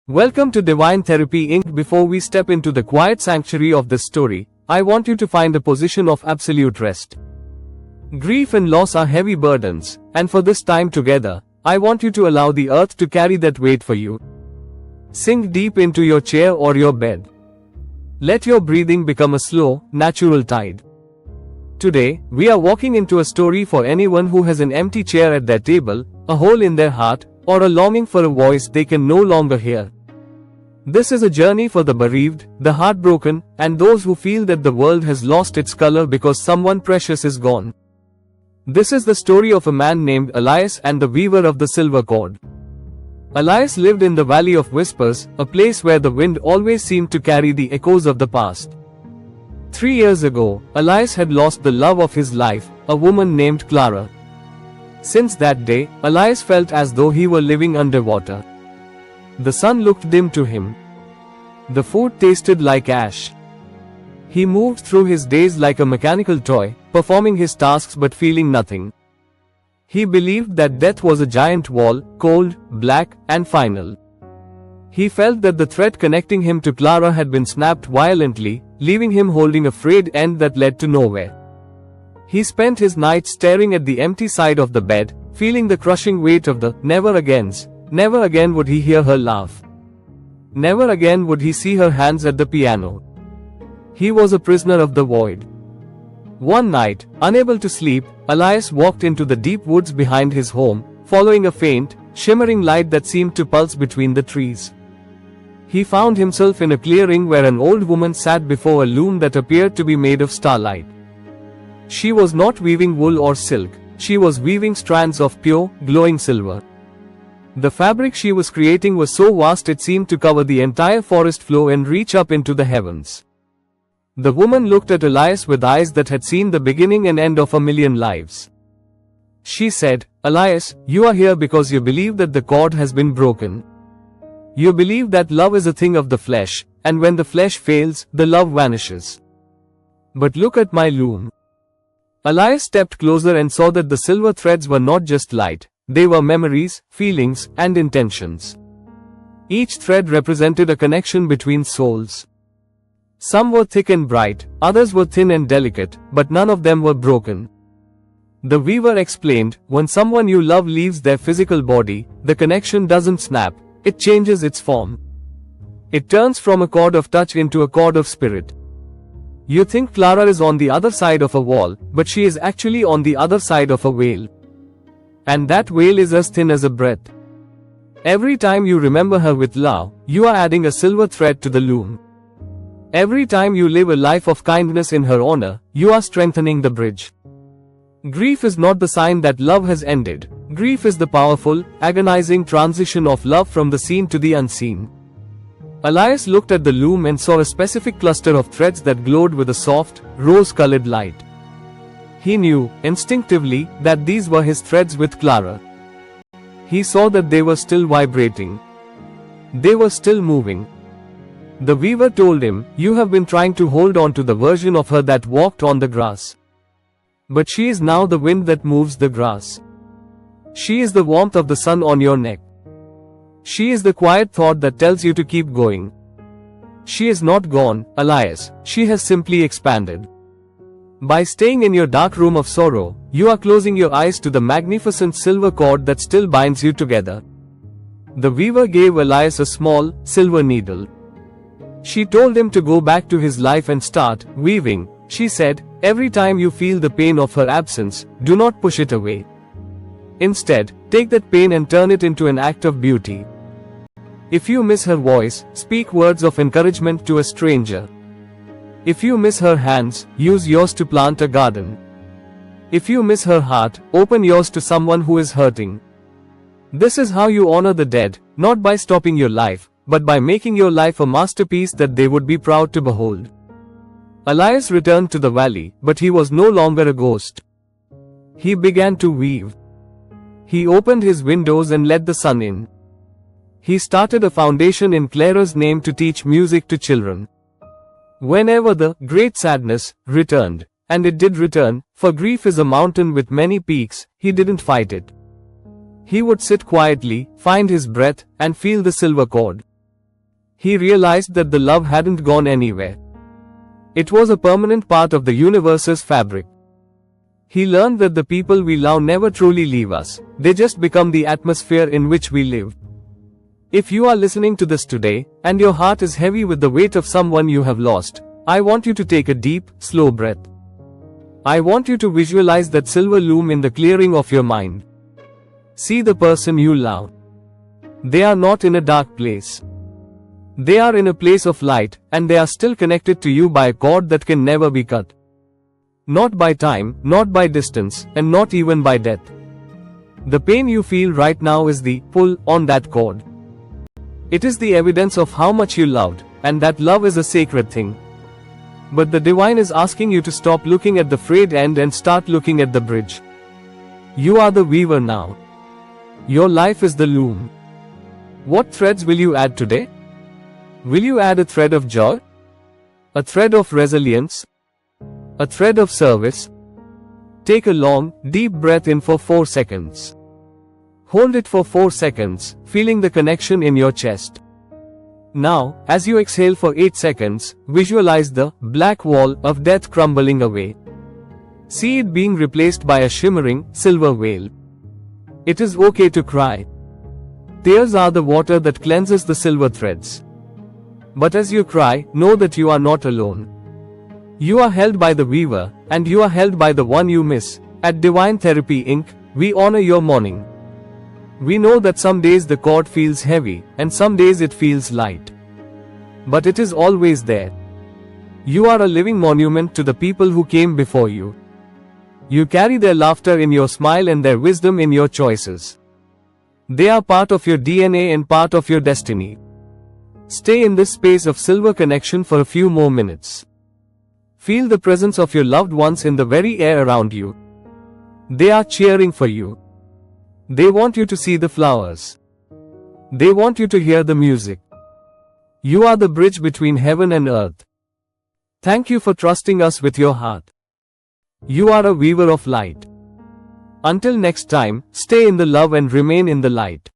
Welcome to Divine Therapy Inc. Before we step into the quiet sanctuary of this story, I want you to find a position of absolute rest. Grief and loss are heavy burdens, and for this time together, I want you to allow the earth to carry that weight for you. Sink deep into your chair or your bed. Let your breathing become a slow, natural tide. Today, we are walking into a story for anyone who has an empty chair at their table, a hole in their heart, or a longing for a voice they can no longer hear. This is a journey for the bereaved, the heartbroken, and those who feel that the world has lost its color because someone precious is gone. This is the story of a man named Elias and the weaver of the silver cord. Elias lived in the Valley of Whispers, a place where the wind always seemed to carry the echoes of the past. 3 years ago, Elias had lost the love of his life, a woman named Clara. Since that day, Elias felt as though he were living underwater. The sun looked dim to him. The food tasted like ash. He moved through his days like a mechanical toy, performing his tasks but feeling nothing. He believed that death was a giant wall, cold, black, and final. He felt that the thread connecting him to Clara had been snapped violently, leaving him holding a frayed end that led to nowhere. He spent his nights staring at the empty side of the bed, feeling the crushing weight of the never agains. Never again would he hear her laugh. Never again would he see her hands at the piano. He was a prisoner of the void. One night, unable to sleep, Elias walked into the deep woods behind his home, following a faint, shimmering light that seemed to pulse between the trees. He found himself in a clearing where an old woman sat before a loom that appeared to be made of starlight. She was not weaving wool or silk, she was weaving strands of pure, glowing silver. The fabric she was creating was so vast it seemed to cover the entire forest floor and reach up into the heavens. The woman looked at Elias with eyes that had seen the beginning and end of a million lives. She said, "Elias, you are here because you believe that the cord has been broken. You believe that love is a thing of the flesh, and when the flesh fails, the love vanishes. But look at my loom." Elias stepped closer and saw that the silver threads were not just light. They were memories, feelings, and intentions. Each thread represented a connection between souls. Some were thick and bright, others were thin and delicate, but none of them were broken. The weaver explained, when someone you love leaves their physical body, the connection doesn't snap, it changes its form. It turns from a cord of touch into a cord of spirit. You think Clara is on the other side of a wall, but she is actually on the other side of a veil. And that veil is as thin as a breath. Every time you remember her with love, you are adding a silver thread to the loom. Every time you live a life of kindness in her honor, you are strengthening the bridge. Grief is not the sign that love has ended. Grief is the powerful, agonizing transition of love from the seen to the unseen. Elias looked at the loom and saw a specific cluster of threads that glowed with a soft, rose-colored light. He knew, instinctively, that these were his threads with Clara. He saw that they were still vibrating. They were still moving. The weaver told him, "You have been trying to hold on to the version of her that walked on the grass. But she is now the wind that moves the grass. She is the warmth of the sun on your neck. She is the quiet thought that tells you to keep going. She is not gone, Elias, she has simply expanded. By staying in your dark room of sorrow, you are closing your eyes to the magnificent silver cord that still binds you together." The weaver gave Elias a small, silver needle. She told him to go back to his life and start weaving. She said, "Every time you feel the pain of her absence, do not push it away. Instead, take that pain and turn it into an act of beauty. If you miss her voice, speak words of encouragement to a stranger. If you miss her hands, use yours to plant a garden. If you miss her heart, open yours to someone who is hurting. This is how you honor the dead, not by stopping your life, but by making your life a masterpiece that they would be proud to behold." Elias returned to the valley, but he was no longer a ghost. He began to weave. He opened his windows and let the sun in. He started a foundation in Clara's name to teach music to children. Whenever the great sadness returned, and it did return, for grief is a mountain with many peaks, he didn't fight it. He would sit quietly, find his breath, and feel the silver cord. He realized that the love hadn't gone anywhere. It was a permanent part of the universe's fabric. He learned that the people we love never truly leave us, they just become the atmosphere in which we live. If you are listening to this today, and your heart is heavy with the weight of someone you have lost, I want you to take a deep, slow breath. I want you to visualize that silver loom in the clearing of your mind. See the person you love. They are not in a dark place. They are in a place of light, and they are still connected to you by a cord that can never be cut. Not by time, not by distance, and not even by death. The pain you feel right now is the pull on that cord. It is the evidence of how much you loved, and that love is a sacred thing. But the divine is asking you to stop looking at the frayed end and start looking at the bridge. You are the weaver now. Your life is the loom. What threads will you add today? Will you add a thread of joy? A thread of resilience? A thread of service? Take a long, deep breath in for 4 seconds. Hold it for 4 seconds, feeling the connection in your chest. Now, as you exhale for 8 seconds, visualize the black wall of death crumbling away. See it being replaced by a shimmering, silver veil. It is okay to cry. Tears are the water that cleanses the silver threads. But as you cry, know that you are not alone. You are held by the weaver, and you are held by the one you miss. At Divine Therapy Inc., we honor your mourning. We know that some days the cord feels heavy, and some days it feels light. But it is always there. You are a living monument to the people who came before you. You carry their laughter in your smile and their wisdom in your choices. They are part of your DNA and part of your destiny. Stay in this space of silver connection for a few more minutes. Feel the presence of your loved ones in the very air around you. They are cheering for you. They want you to see the flowers. They want you to hear the music. You are the bridge between heaven and earth. Thank you for trusting us with your heart. You are a weaver of light. Until next time, stay in the love and remain in the light.